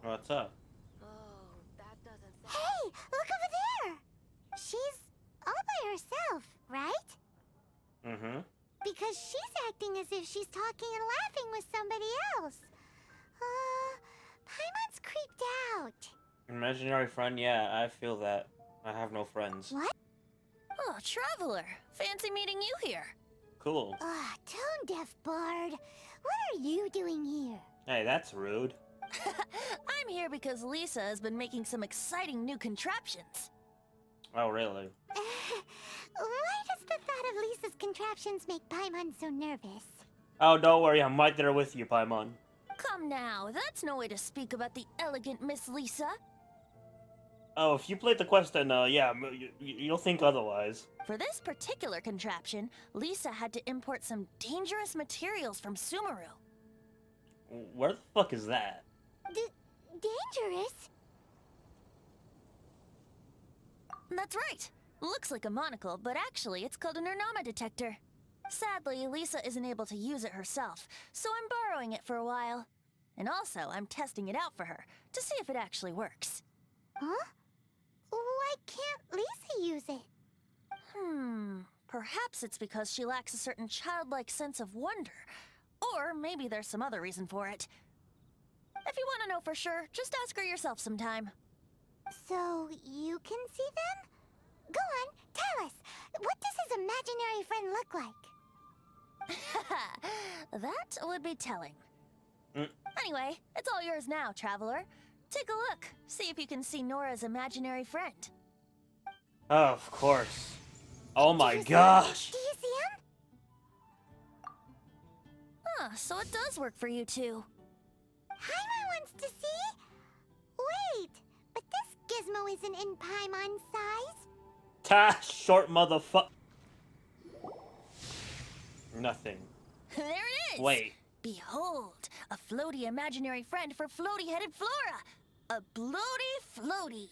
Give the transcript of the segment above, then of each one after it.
What's up? Oh, that doesn't sound. Hey, look over there! She's all by herself, right? Mm-hmm. Because she's acting as if she's talking and laughing with somebody else. Paimon's creeped out. Imaginary friend, yeah, I feel that. I have no friends. What? Oh, Traveler. Fancy meeting you here. Cool. Tone-deaf bard. What are you doing here? Hey, that's rude. I'm here because Lisa has been making some exciting new contraptions. Oh, really? Why does the thought of Lisa's contraptions make Paimon so nervous? Oh, don't worry, I'm right there with you, Paimon. Come now, that's no way to speak about the elegant Miss Lisa. Oh, if you played the quest, then, yeah, you'll think otherwise. For this particular contraption, Lisa had to import some dangerous materials from Sumeru. Where the fuck is that? Dangerous? That's right. Looks like a monocle, but actually it's called an Ernama detector. Sadly, Lisa isn't able to use it herself, so I'm borrowing it for a while. And also, I'm testing it out for her, to see if it actually works. Huh? Why can't Lisa use it? Perhaps it's because she lacks a certain childlike sense of wonder. Or maybe there's some other reason for it. If you want to know for sure, just ask her yourself sometime. So, you can see them? Go on, tell us. What does his imaginary friend look like? That would be telling. Mm. Anyway, it's all yours now, Traveler. Take a look. See if you can see Nora's imaginary friend. Oh, of course. Oh my Do you see gosh! him? Do you see him? So it does work for you two. Paimon wants to see? Wait, but this gizmo isn't in Paimon's size. Ta, short motherfuck. Nothing. There it is! Wait. Behold, a floaty imaginary friend for floaty-headed Flora! A bloaty floaty!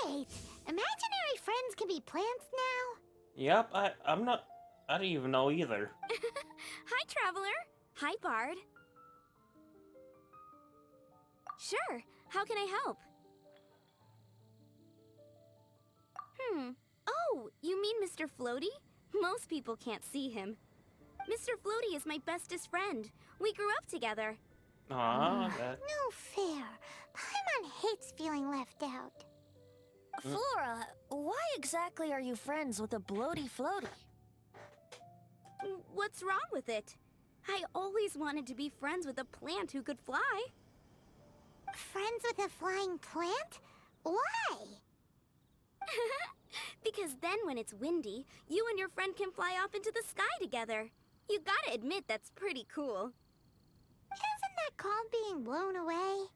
Wait, imaginary friends can be plants now? Yep, I'm not... I don't even know either. Hi, Traveler. Hi, Bard. Sure. How can I help? Oh, you mean Mr. Floaty? Most people can't see him. Mr. Floaty is my bestest friend. We grew up together. Aw, that... No fair. Paimon hates feeling left out. Flora, why exactly are you friends with a bloaty floaty? What's wrong with it? I always wanted to be friends with a plant who could fly. Friends with a flying plant? Why? Because then when it's windy, you and your friend can fly off into the sky together. You gotta admit that's pretty cool. Isn't that called being blown away?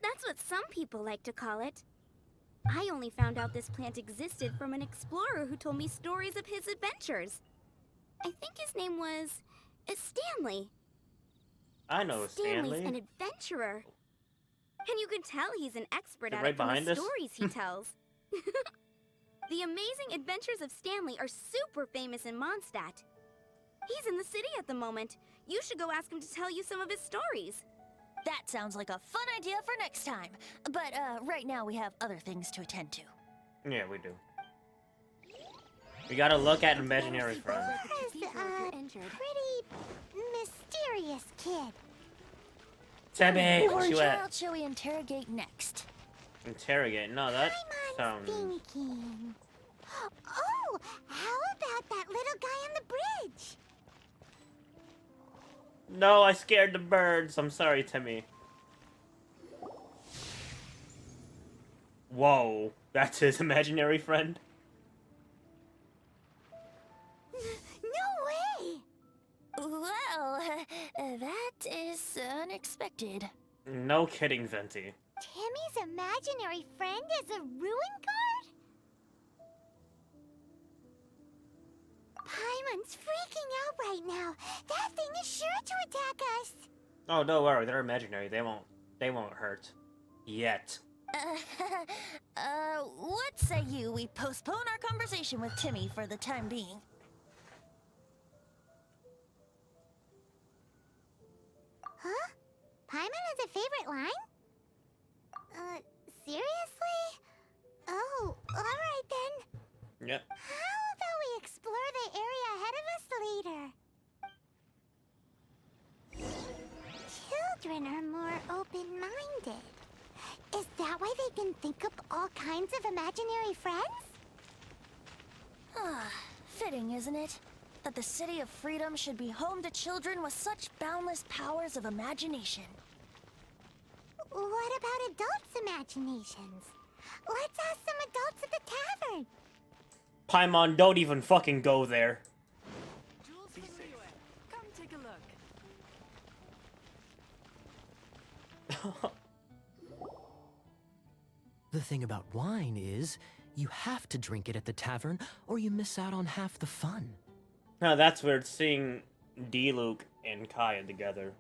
That's what some people like to call it. I only found out this plant existed from an explorer who told me stories of his adventures. I think his name was Stanley. I know Stanley's Stanley. an adventurer. And you can tell he's an expert Is it at right it from behind the us? stories he tells. The Amazing Adventures of Stanley are super famous in Mondstadt. He's in the city at the moment. You should go ask him to tell you some of his stories. That sounds like a fun idea for next time. But right now we have other things to attend to. Yeah, we do. We gotta look at imaginary friend. There's a pretty mysterious kid. Timmy, Which where you child at? shall we interrogate next? Interrogate. No, that Paimon's sounds... thinking. Oh, how about that little guy on the bridge? No, I scared the birds. I'm sorry, Timmy. Whoa, that's his imaginary friend? No way! Well, that is unexpected. No kidding, Venti. Timmy's imaginary friend is a ruin guard? Paimon's freaking out right now. That thing is sure to attack us. Oh, don't worry, they're imaginary. They won't hurt. Yet. What say you we postpone our conversation with Timmy for the time being? Paimon has a favorite line? Seriously? Oh, alright then. Yep. How about we explore the area ahead of us later? Children are more open-minded. Is that why they can think up all kinds of imaginary friends? Ah, fitting, isn't it? That the City of Freedom should be home to children with such boundless powers of imagination. What about adults' imaginations? Let's ask some adults at the tavern. Paimon, don't even fucking go there. Jules from Liyue. Come take a look. The thing about wine is, you have to drink it at the tavern, or you miss out on half the fun. Now that's weird seeing D-Luke and Kaya together.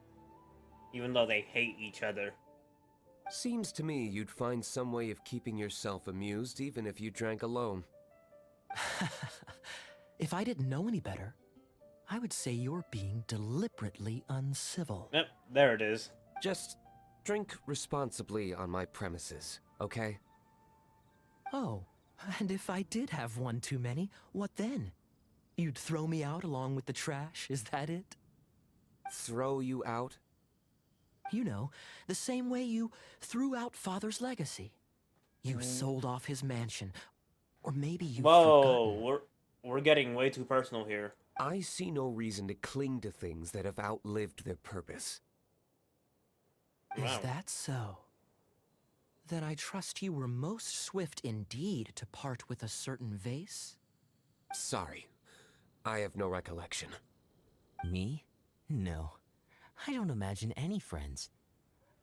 Even though they hate each other. Seems to me you'd find some way of keeping yourself amused even if you drank alone. If I didn't know any better, I would say you're being deliberately uncivil. Yep, there it is. Just drink responsibly on my premises, okay? Oh, and if I did have one too many, what then? You'd throw me out along with the trash, is that it? Throw you out? You know, the same way you threw out Father's legacy. You sold off his mansion, or maybe you've Whoa, forgotten. we're getting way too personal here. I see no reason to cling to things that have outlived their purpose. Is Wow. that so? Then I trust you were most swift indeed to part with a certain vase? Sorry, I have no recollection. Me? No. I don't imagine any friends.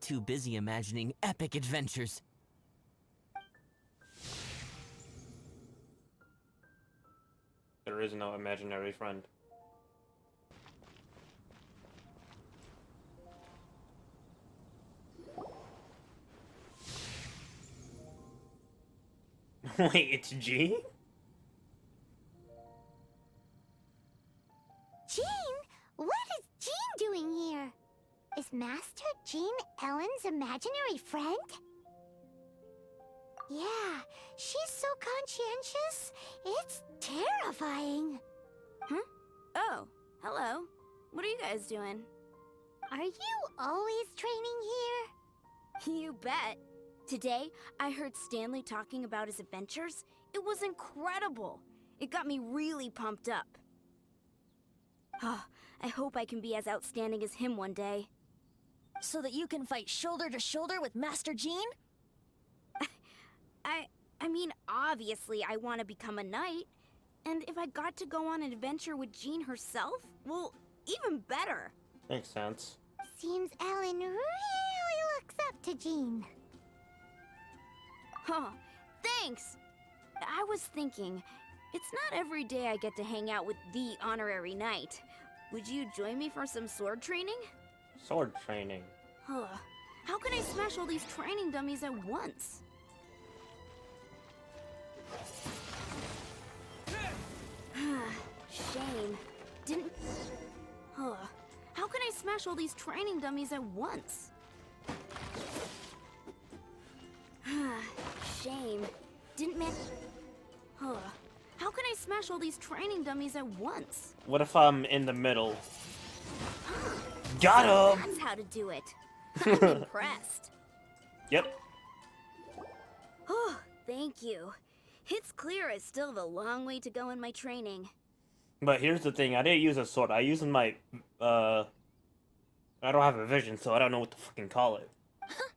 Too busy imagining epic adventures. There is no imaginary friend. Wait, it's Jean? Jean? What is Jean doing here? Is Master Jean Ellen's imaginary friend? Yeah, she's so conscientious. It's terrifying. Oh, hello. What are you guys doing? Are you always training here? You bet. Today, I heard Stanley talking about his adventures. It was incredible. It got me really pumped up. Oh, I hope I can be as outstanding as him one day. So that you can fight shoulder to shoulder with Master Jean? I mean, obviously I want to become a knight. And if I got to go on an adventure with Jean herself, well, even better. Makes sense. Seems Ellen really looks up to Jean. Huh, thanks! I was thinking, it's not every day I get to hang out with the honorary knight. Would you join me for some sword training? Sword training. Huh, how can I smash all these training dummies at once? Shame. Didn't... Huh, how can I smash all these training dummies at once? Shame. Didn't man... Huh. How can I smash all these training dummies at once? What if I'm in the middle? Got him! That's how to do it. I'm impressed. Yep. Oh, thank you. It's clear I still have a long way to go in my training. But here's the thing, I didn't use a sword. I used my, I don't have a vision, so I don't know what to fucking call it.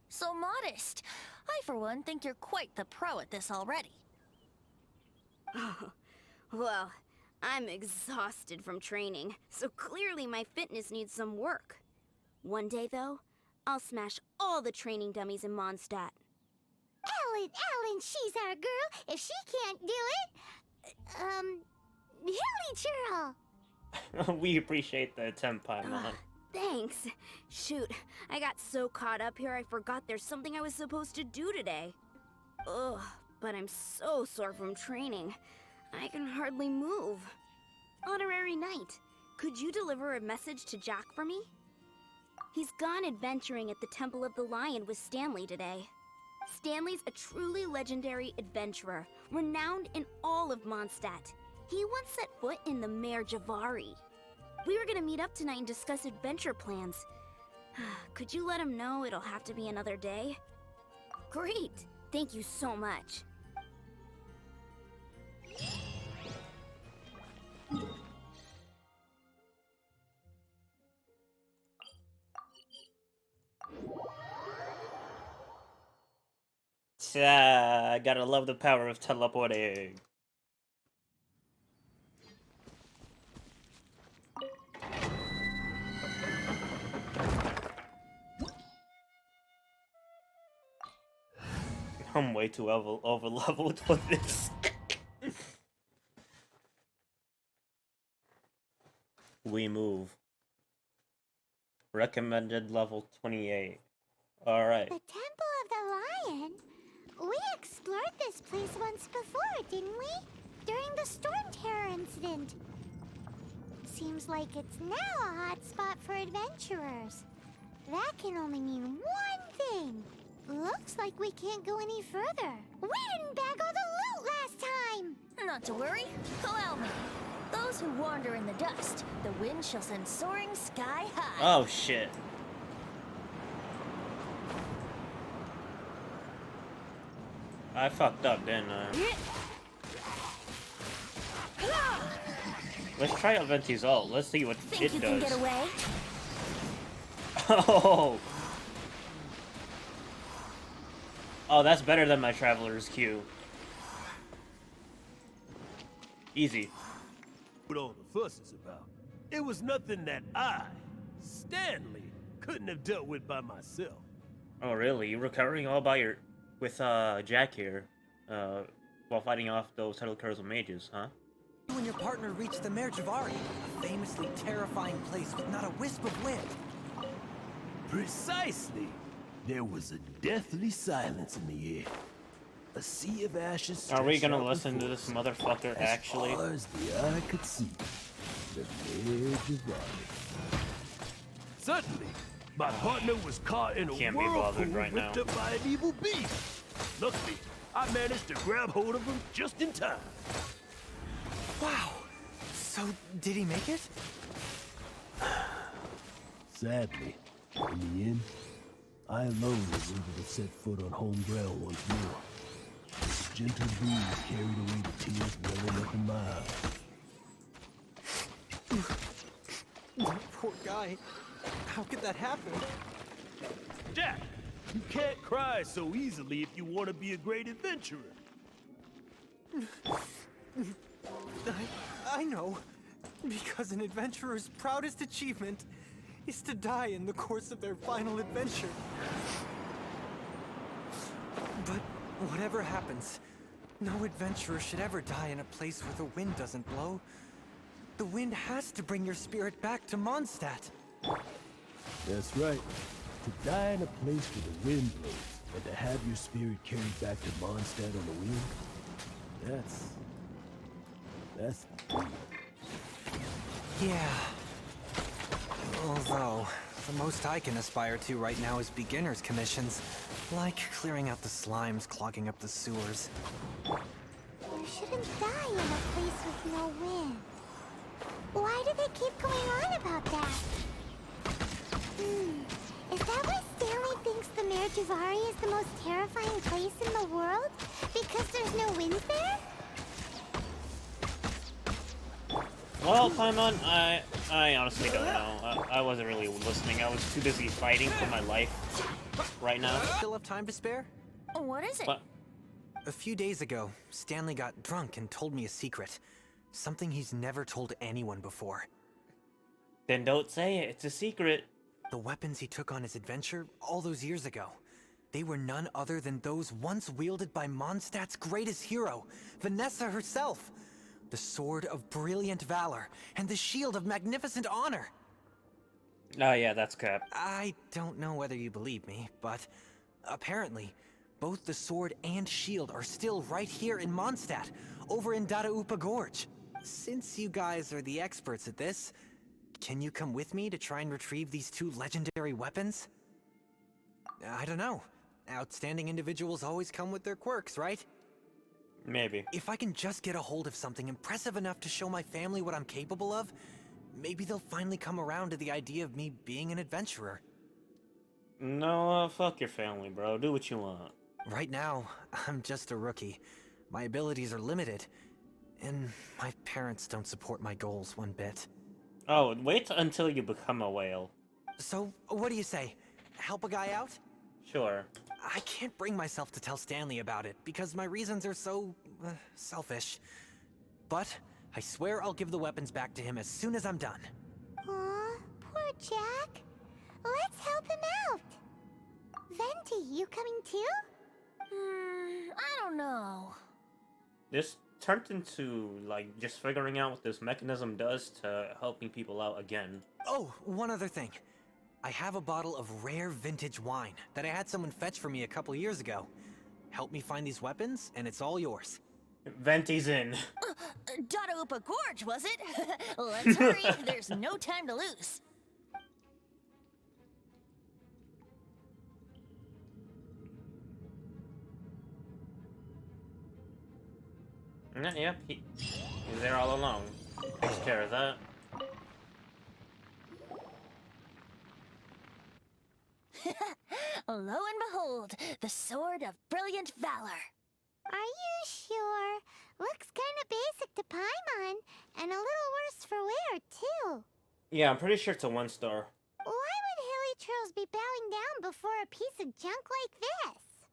So modest. I, for one, think you're quite the pro at this already. Oh, well, I'm exhausted from training, so clearly my fitness needs some work. One day, though, I'll smash all the training dummies in Mondstadt. Ellen, she's our girl. If she can't do it, Hilly Churl. We appreciate the attempt, Paimon. Thanks. Shoot, I got so caught up here I forgot there's something I was supposed to do today. Ugh, but I'm so sore from training. I can hardly move. Honorary Knight, could you deliver a message to Jack for me? He's gone adventuring at the Temple of the Lion with Stanley today. Stanley's a truly legendary adventurer, renowned in all of Mondstadt. He once set foot in the Mare Javari. We were gonna meet up tonight and discuss adventure plans. Could you let him know it'll have to be another day? Great! Thank you so much. I gotta love the power of teleporting. I'm way too over leveled for this. We move. Recommended level 28. Alright. The Temple of the Lion? We explored this place once before, didn't we? During the Storm Terror incident. Seems like it's now a hot spot for adventurers. That can only mean one thing. Looks like we can't go any further. We didn't bag all the loot last time! Not to worry. Allow me. Those who wander in the dust, the wind shall send soaring sky high. Oh shit. I fucked up, didn't I? Let's try out Venti's ult. Let's see what Think it you does. can get away? Oh! Oh, that's better than my Traveler's Q. Easy. What all the fuss is about? It was nothing that I, Stanley, couldn't have dealt with by myself. Oh, really? You're recovering all by with Jack here, while fighting off those Telecarsal mages, huh? You and your partner reached the Mare Javari, a famously terrifying place with not a wisp of wind. Precisely. There was a deathly silence in the air. A sea of ashes. Are we stretched gonna out listen to before this us, motherfucker as actually? far as the eye could see. The Mare Javari. Suddenly, my partner was caught in a Can't be whirlpool bothered right whipped now. up by an evil beast. Luckily, I managed to grab hold of him just in time. Wow. So, did he make it? Sadly, in the end, I alone was able to set foot on home ground once more. The gentle breeze carried away the tears welling up in my eyes. Poor guy. How could that happen? Jack, you can't cry so easily if you want to be a great adventurer. I know. Because an adventurer's proudest achievement is to die in the course of their final adventure. But whatever happens, no adventurer should ever die in a place where the wind doesn't blow. The wind has to bring your spirit back to Mondstadt. That's right. To die in a place where the wind blows, and to have your spirit carried back to Mondstadt on the wind, that's Yeah. Although, the most I can aspire to right now is beginner's commissions, like clearing out the slimes clogging up the sewers. You shouldn't die in a place with no wind. Why do they keep going on about that? Is that why Stanley thinks the Mare Javari is the most terrifying place in the world? Because there's no wind there? Well, Paimon, I honestly don't know. I wasn't really listening. I was too busy fighting for my life right now. Still have time to spare? What is it? But A few days ago, Stanley got drunk and told me a secret. Something he's never told anyone before. then don't say it. It's a secret. The weapons he took on his adventure all those years ago. They were none other than those once wielded by Mondstadt's greatest hero, Vanessa herself. The sword of brilliant valor and the shield of magnificent honor. Oh yeah, that's crap. I don't know whether you believe me, but apparently, both the sword and shield are still right here in Mondstadt, over in Dadaupa Gorge. Since you guys are the experts at this, Can you come with me to try and retrieve these two legendary weapons? I don't know. Outstanding individuals always come with their quirks, right? Maybe. If I can just get a hold of something impressive enough to show my family what I'm capable of, maybe they'll finally come around to the idea of me being an adventurer. No, fuck your family, bro. Do what you want. Right now, I'm just a rookie. My abilities are limited, and my parents don't support my goals one bit. Oh, wait until you become a whale. So, what do you say? Help a guy out? Sure. I can't bring myself to tell Stanley about it, because my reasons are so... selfish. But, I swear I'll give the weapons back to him as soon as I'm done. Aw, poor Jack. Let's help him out. Venti, you coming too? I don't know. This turned into, like, just figuring out what this mechanism does to helping people out again. Oh, one other thing. I have a bottle of rare vintage wine that I had someone fetch for me a couple years ago. Help me find these weapons, and it's all yours. Venti's in. Dadaupa Gorge, was it? Let's hurry, there's no time to lose. Yep, he's there all along. Takes care of that. Lo and behold, the Sword of Brilliant Valor. Are you sure? Looks kinda basic to Paimon, and a little worse for wear, too. Yeah, I'm pretty sure it's a 1-star. Why would Hilly Trolls be bowing down before a piece of junk like this?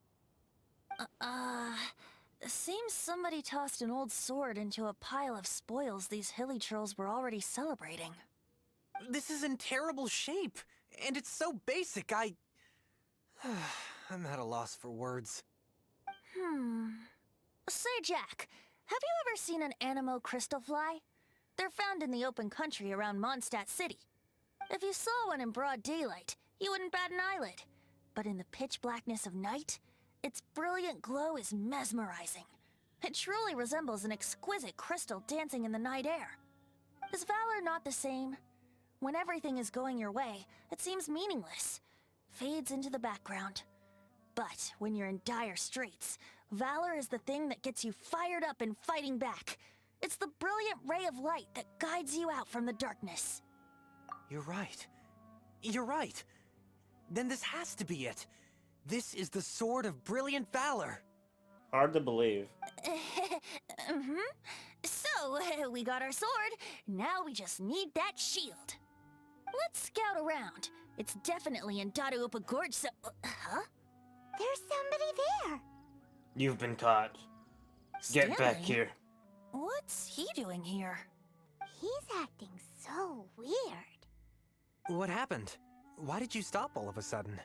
Seems somebody tossed an old sword into a pile of spoils these hilly trolls were already celebrating. This is in terrible shape, and it's so basic, I'm at a loss for words. Say, Jack, have you ever seen an Anemo crystal fly? They're found in the open country around Mondstadt City. If you saw one in broad daylight, you wouldn't bat an eyelid. But in the pitch blackness of night, its brilliant glow is mesmerizing. It truly resembles an exquisite crystal dancing in the night air. Is valor not the same? When everything is going your way, it seems meaningless, fades into the background. But when you're in dire straits, valor is the thing that gets you fired up and fighting back. It's the brilliant ray of light that guides you out from the darkness. You're right. You're right. Then this has to be it. This is the Sword of Brilliant Valor. Hard to believe. So, we got our sword. Now we just need that shield. Let's scout around. It's definitely in Dadaupa Gorge, so... huh? There's somebody there. You've been caught. Get back Stanley? here. What's he doing here? He's acting so weird. What happened? Why did you stop all of a sudden?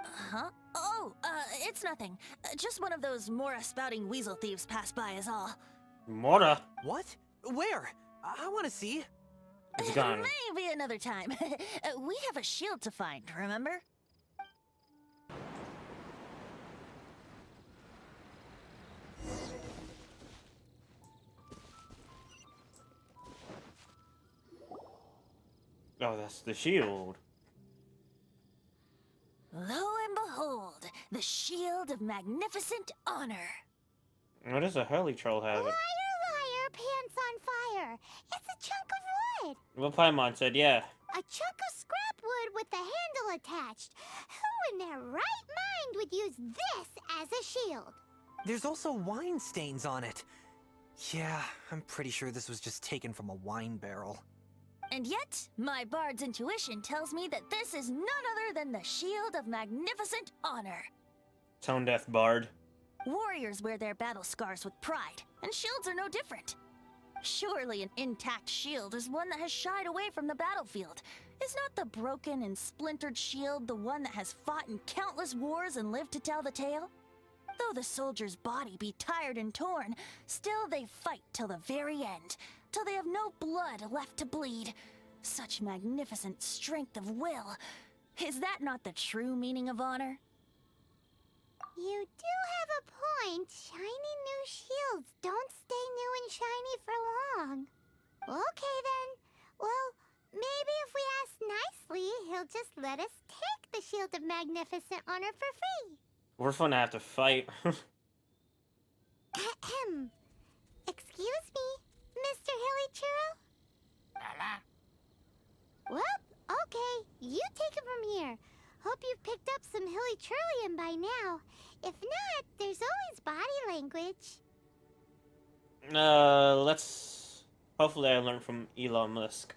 Huh? Oh, it's nothing. Just one of those Mora spouting weasel thieves passed by is all. Mora. What? Where? I want to see. It's gone. Maybe another time. We have a shield to find, remember? Oh, that's the shield. Lo and behold, the shield of magnificent honor. What does a hurley troll have? Liar, liar, pants on fire. It's a chunk of wood. Well, Paimon said, yeah. A chunk of scrap wood with the handle attached. Who in their right mind would use this as a shield? There's also wine stains on it. Yeah, I'm pretty sure this was just taken from a wine barrel. And yet, my bard's intuition tells me that this is none other than the shield of magnificent honor. Tone deaf bard. Warriors wear their battle scars with pride, and shields are no different. Surely an intact shield is one that has shied away from the battlefield. Is not the broken and splintered shield the one that has fought in countless wars and lived to tell the tale? Though the soldier's body be tired and torn, still they fight till the very end, till they have no blood left to bleed. Such magnificent strength of will. Is that not the true meaning of honor? You do have a point. Shiny new shields don't stay new and shiny for long. Okay then. Well, Maybe if we ask nicely, he'll just let us take the Shield of Magnificent Honor for free. We're gonna have to fight. Ahem. Excuse me, Mr. Hilichurl? Well, okay, you take it from here. Hope you've picked up some Hilichurlian by now. If not, there's always body language. Let's... Hopefully I learned from Elon Musk.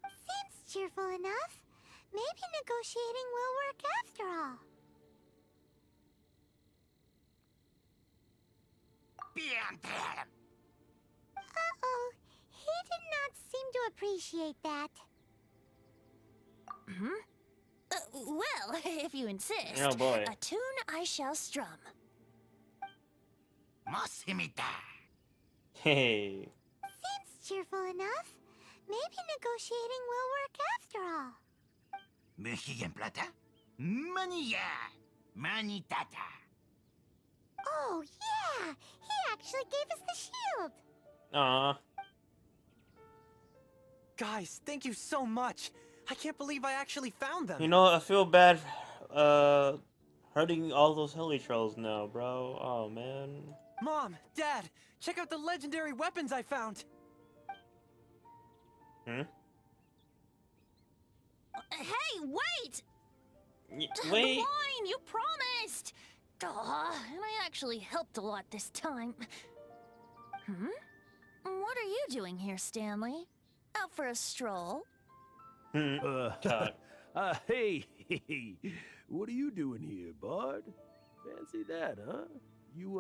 Seems cheerful enough. Maybe negotiating will work after all. Uh-oh, he did not seem to appreciate that. Well, if you insist. Oh boy. A tune I shall strum. Hey. Seems cheerful enough. Maybe negotiating will work after all. Oh, yeah! He actually gave us the shield! Aw. Guys, thank you so much. I can't believe I actually found them. You know, I feel bad, hurting all those hilly trolls now, bro. Oh, man. Mom, Dad, check out the legendary weapons I found. Hmm? Hey, wait! Wait. The wine, you promised! Aw, and I actually helped a lot this time. What are you doing here, Stanley? Out for a stroll? God. Hey, what are you doing here, Bard? Fancy that, huh? You,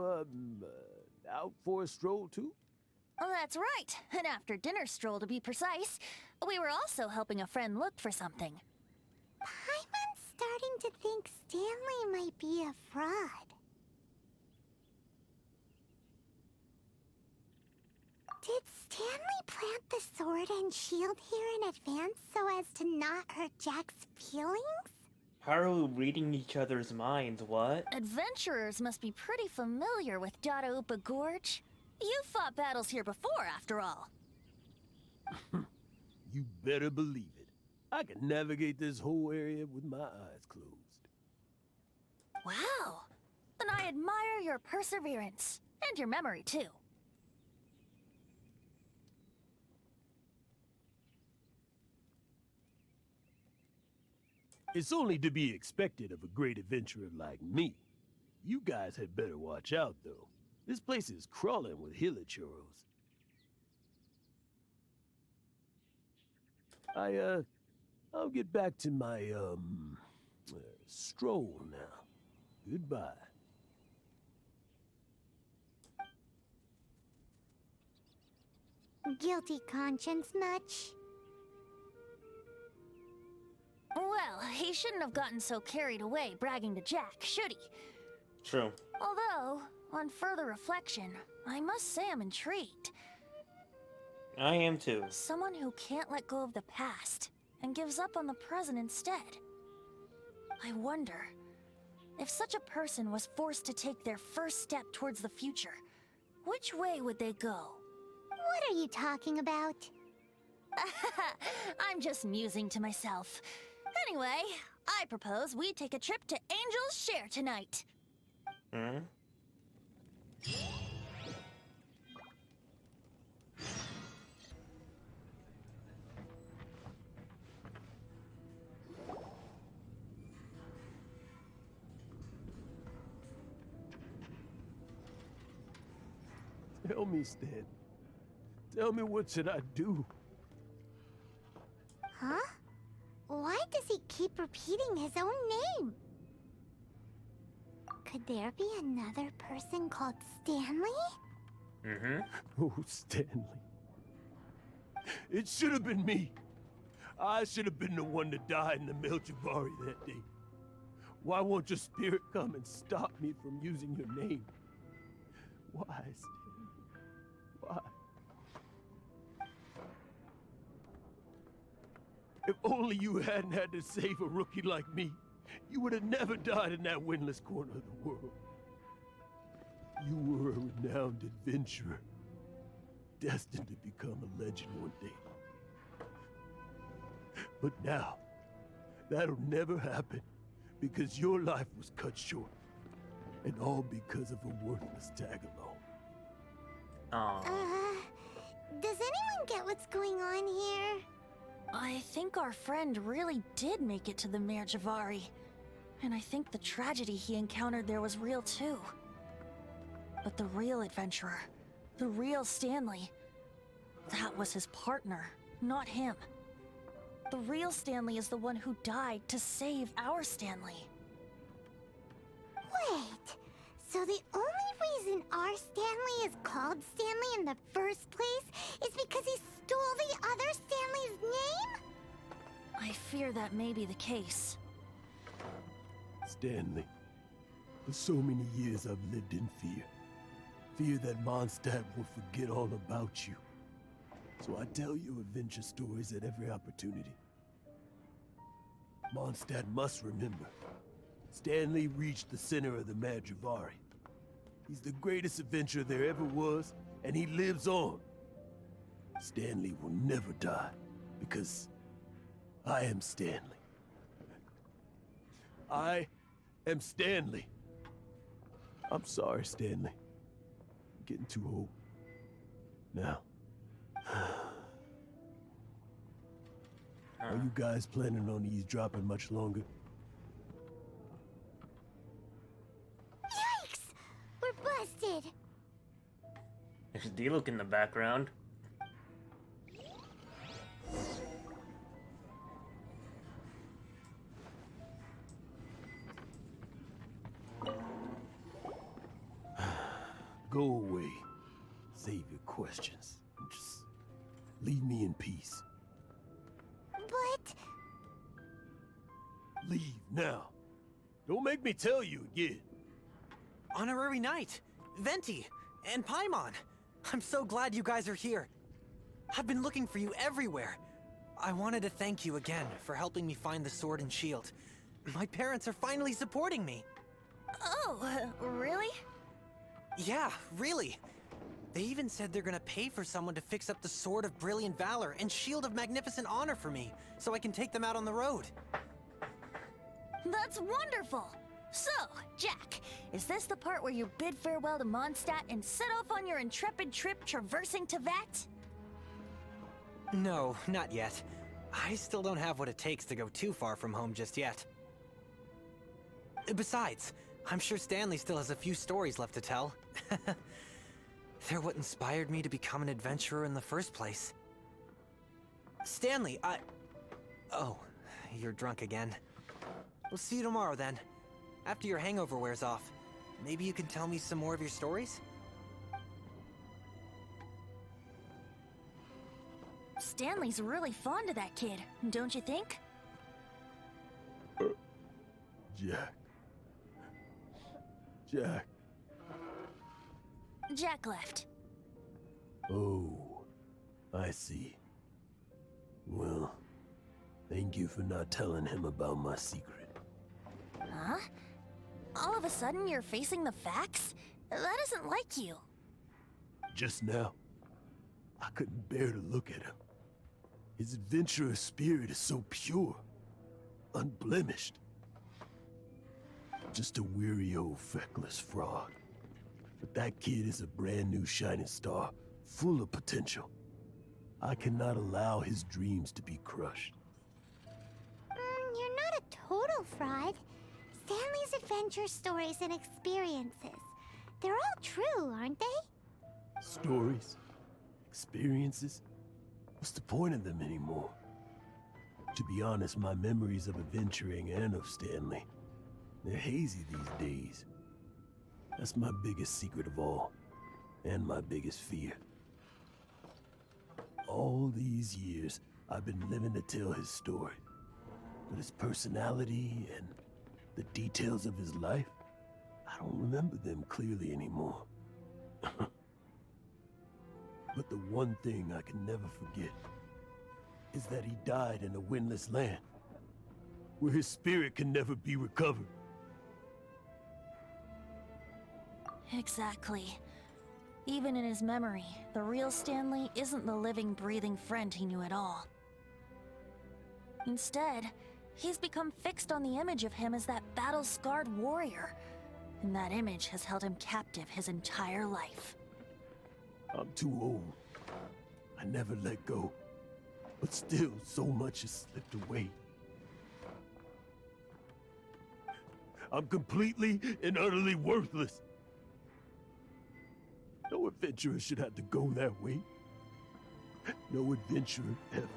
out for a stroll too? Oh, that's right. An after-dinner stroll, to be precise. We were also helping a friend look for something. Paimon's starting to think Stanley might be a fraud. Did Stanley plant the sword and shield here in advance so as to not hurt Jack's feelings? How are we reading each other's minds? What? Adventurers must be pretty familiar with Dadaupa Gorge. You fought battles here before, after all. You better believe it. I can navigate this whole area with my eyes closed. Wow. And I admire your perseverance. And your memory, too. It's only to be expected of a great adventurer like me. You guys had better watch out, though. This place is crawling with hilichurls. I'll get back to my, stroll now. Goodbye. Guilty conscience much? Well, he shouldn't have gotten so carried away bragging to Jack, should he? True. Although, on further reflection, I must say I'm intrigued. I am too. Someone who can't let go of the past and gives up on the present instead. I wonder, if such a person was forced to take their first step towards the future, which way would they go? What are you talking about? I'm just musing to myself. Anyway, I propose we take a trip to Angel's Share tonight. Hmm? Tell me, Stan. Tell me, what should I do? Huh? Why does he keep repeating his own name? Could there be another person called Stanley? Mm-hmm. Oh, Stanley. It should have been me. I should have been the one to die in the Melchibari that day. Why won't your spirit come and stop me from using your name? Why, Stanley? Why? If only you hadn't had to save a rookie like me, you would have never died in that windless corner of the world. You were a renowned adventurer. destined to become a legend one day. But now, that'll never happen because your life was cut short. And all because of a worthless tag-along. Oh. Does anyone get what's going on here? I think our friend really did make it to the Mare Javari. And I think the tragedy he encountered there was real too. But the real adventurer, the real Stanley, that was his partner, not him. The real Stanley is the one who died to save our Stanley. Wait, so the only reason our Stanley is called Stanley in the first place is because he stole the other Stanley's name? I fear that may be the case. Stanley, for so many years I've lived in fear. Fear that Mondstadt will forget all about you. So I tell you adventure stories at every opportunity. Mondstadt must remember. Stanley reached the center of the Mare Javari. He's the greatest adventurer there ever was, and he lives on. Stanley will never die, because I am Stanley. I am Stanley. I'm sorry, Stanley. I'm getting too old. Now. Are you guys planning on eavesdropping much longer? Yikes! We're busted! There's D-Luke in the background. Go away. Save your questions. And just leave me in peace. But... Leave now. Don't make me tell you again. Honorary Knight, Venti, and Paimon. I'm so glad you guys are here. I've been looking for you everywhere. I wanted to thank you again for helping me find the sword and shield. My parents are finally supporting me. Oh, really? Yeah, really. They even said they're gonna pay for someone to fix up the Sword of Brilliant Valor and Shield of Magnificent Honor for me, so I can take them out on the road. That's wonderful! So, Jack, is this the part where you bid farewell to Mondstadt and set off on your intrepid trip traversing Teyvat? No, not yet. I still don't have what it takes to go too far from home just yet. Besides, I'm sure Stanley still has a few stories left to tell. They're what inspired me to become an adventurer in the first place. Stanley, Oh, you're drunk again. We'll see you tomorrow then. After your hangover wears off. Maybe you can tell me some more of your stories? Stanley's really fond of that kid, don't you think? Jack. Jack. Jack left. Oh, I see. Well, thank you for not telling him about my secret. Huh? All of a sudden you're facing the facts? That isn't like you. Just now, I couldn't bear to look at him. His adventurous spirit is so pure, unblemished. Just a weary old feckless fraud. But that kid is a brand new shining star, full of potential. I cannot allow his dreams to be crushed. You're not a total fraud. Stanley's adventure stories and experiences. They're all true, aren't they? Stories? Experiences? What's the point of them anymore? To be honest, my memories of adventuring and of Stanley, they're hazy these days. That's my biggest secret of all, and my biggest fear. All these years, I've been living to tell his story. But his personality and the details of his life, I don't remember them clearly anymore. But the one thing I can never forget is that he died in a windless land, where his spirit can never be recovered. Exactly. Even in his memory, the real Stanley isn't the living, breathing friend he knew at all. Instead, he's become fixed on the image of him as that battle-scarred warrior, and that image has held him captive his entire life. I'm too old. I never let go. But still, so much has slipped away. I'm completely and utterly worthless. No adventurer should have to go that way. No adventurer ever.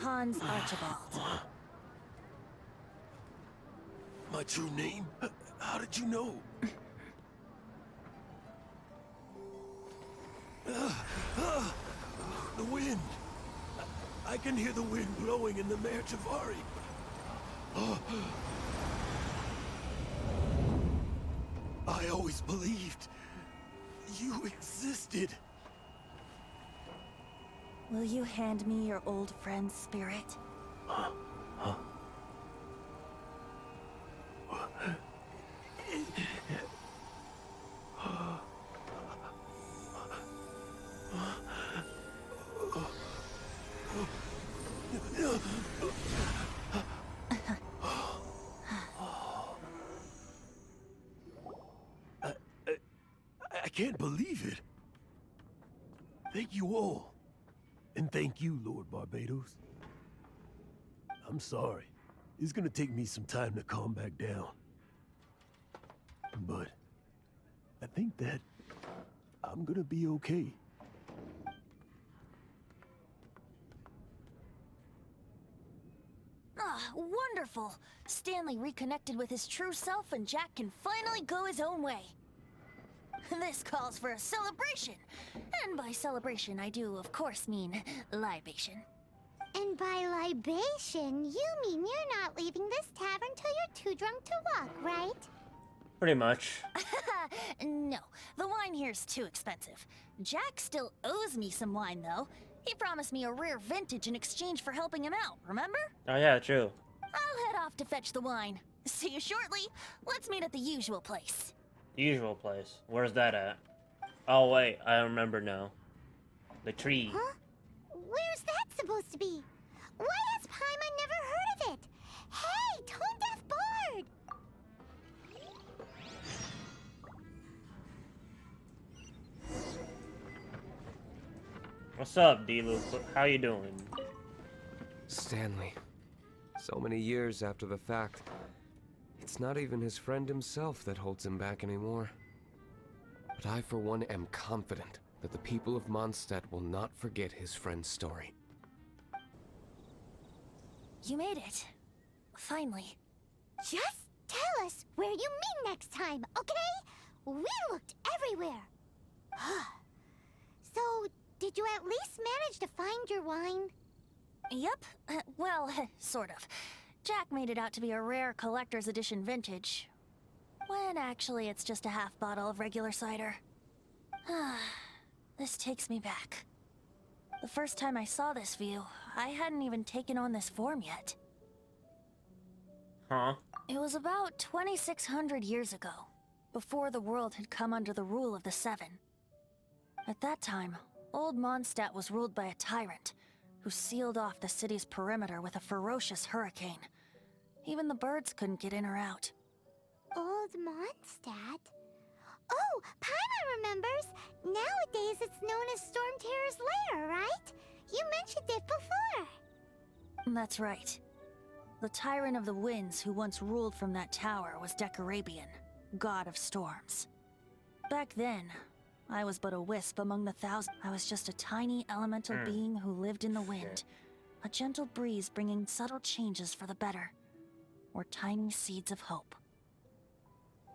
Hans Archibald. My true name? How did you know? The wind. I can hear the wind blowing in the Mare Javari. I always believed you existed. Will you hand me your old friend's spirit? I can't believe it. Thank you all. And thank you, Lord Barbados. I'm sorry. It's gonna take me some time to calm back down. But I think that I'm gonna be okay. Ah, wonderful! Stanley reconnected with his true self and Jack can finally go his own way. This calls for a celebration. And by celebration, I do, of course, mean libation. And by libation, you mean you're not leaving this tavern till you're too drunk to walk, right? Pretty much. No, the wine here's too expensive. Jack still owes me some wine, though. He promised me a rare vintage in exchange for helping him out, remember? Oh yeah, true. I'll head off to fetch the wine. See you shortly. Let's meet at the usual place. Usual place. Where's that at? Oh wait, I remember now. The tree. Huh? Where's that supposed to be? Why has Paimon never heard of it? Hey, Tone Deaf Bard! What's up, D-Loop? How you doing? Stanley. So many years after the fact, it's not even his friend himself that holds him back anymore. But I, for one, am confident that the people of Mondstadt will not forget his friend's story. You made it. Finally. Just tell us where you meet next time, okay? We looked everywhere. So, did you at least manage to find your wine? Yep. Well, sort of. Jack made it out to be a rare collector's edition vintage. When actually it's just a half bottle of regular cider. This takes me back. The first time I saw this view, I hadn't even taken on this form yet. Huh? It was about 2,600 years ago, before the world had come under the rule of the Seven. At that time, old Mondstadt was ruled by a tyrant, who sealed off the city's perimeter with a ferocious hurricane. Even the birds couldn't get in or out. Old Mondstadt? Oh, Paimon remembers! Nowadays it's known as Storm Terror's lair, right? You mentioned it before. That's right. The Tyrant of the Winds who once ruled from that tower was Decarabian, god of storms. Back then, I was but a wisp among the thousand. I was just a tiny elemental being who lived in the wind. A gentle breeze bringing subtle changes for the better. Or tiny seeds of hope.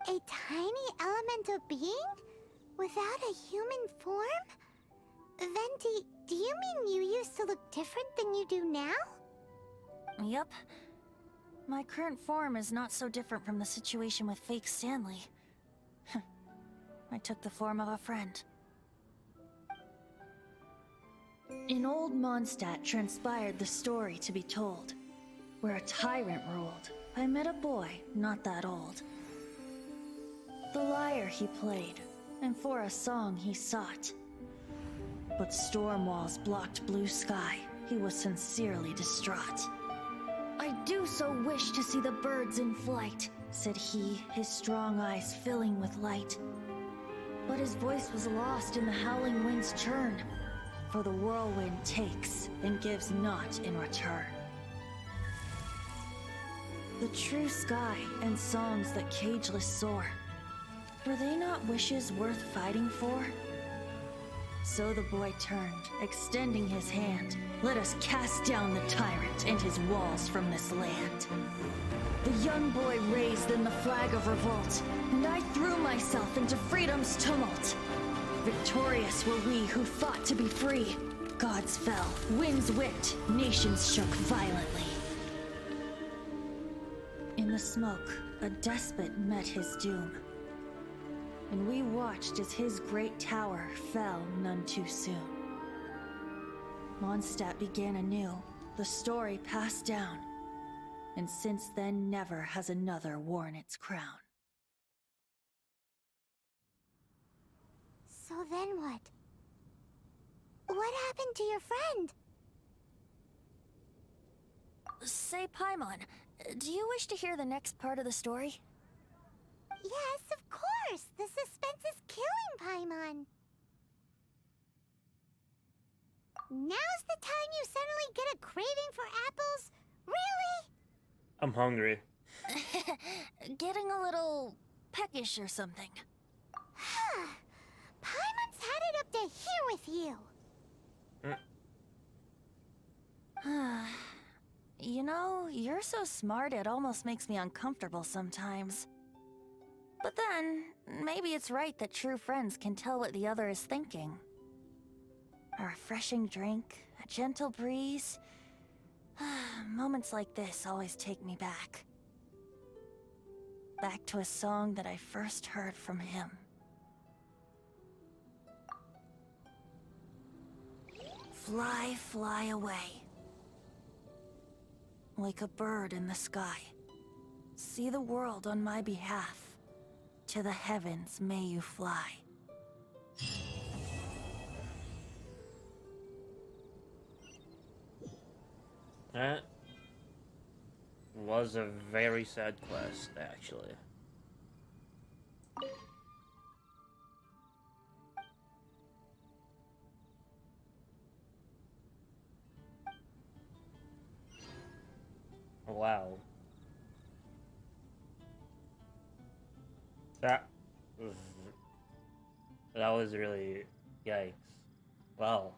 A tiny elemental being? Without a human form? Venti, do you mean you used to look different than you do now? Yep. My current form is not so different from the situation with fake Stanley. I took the form of a friend. In old Mondstadt transpired the story to be told. Where a tyrant ruled, I met a boy not that old. The lyre he played, and for a song he sought. But storm walls blocked blue sky. He was sincerely distraught. "I do so wish to see the birds in flight," said he, his strong eyes filling with light. But his voice was lost in the howling wind's churn, for the whirlwind takes and gives not in return. The true sky and songs that cageless soar, were they not wishes worth fighting for? So the boy turned, extending his hand. "Let us cast down the tyrant and his walls from this land." The young boy raised then the flag of revolt, and I threw myself into freedom's tumult. Victorious were we who fought to be free. Gods fell, winds whipped, nations shook violently. In the smoke, a despot met his doom, and we watched as his great tower fell none too soon. Mondstadt began anew, the story passed down, and since then never has another worn its crown. So then what? What happened to your friend? Say, Paimon, do you wish to hear the next part of the story? Yes, of course! The suspense is killing, Paimon! Now's the time you suddenly get a craving for apples? Really? I'm hungry. Getting a little peckish or something. Paimon's had it up to here with you! You know, you're so smart it almost makes me uncomfortable sometimes. But then, maybe it's right that true friends can tell what the other is thinking. A refreshing drink, a gentle breeze. Moments like this always take me back. Back to a song that I first heard from him. Fly, fly away. Like a bird in the sky. See the world on my behalf. To the heavens may you fly. That was a very sad quest, actually. Wow. That was really yikes. Wow.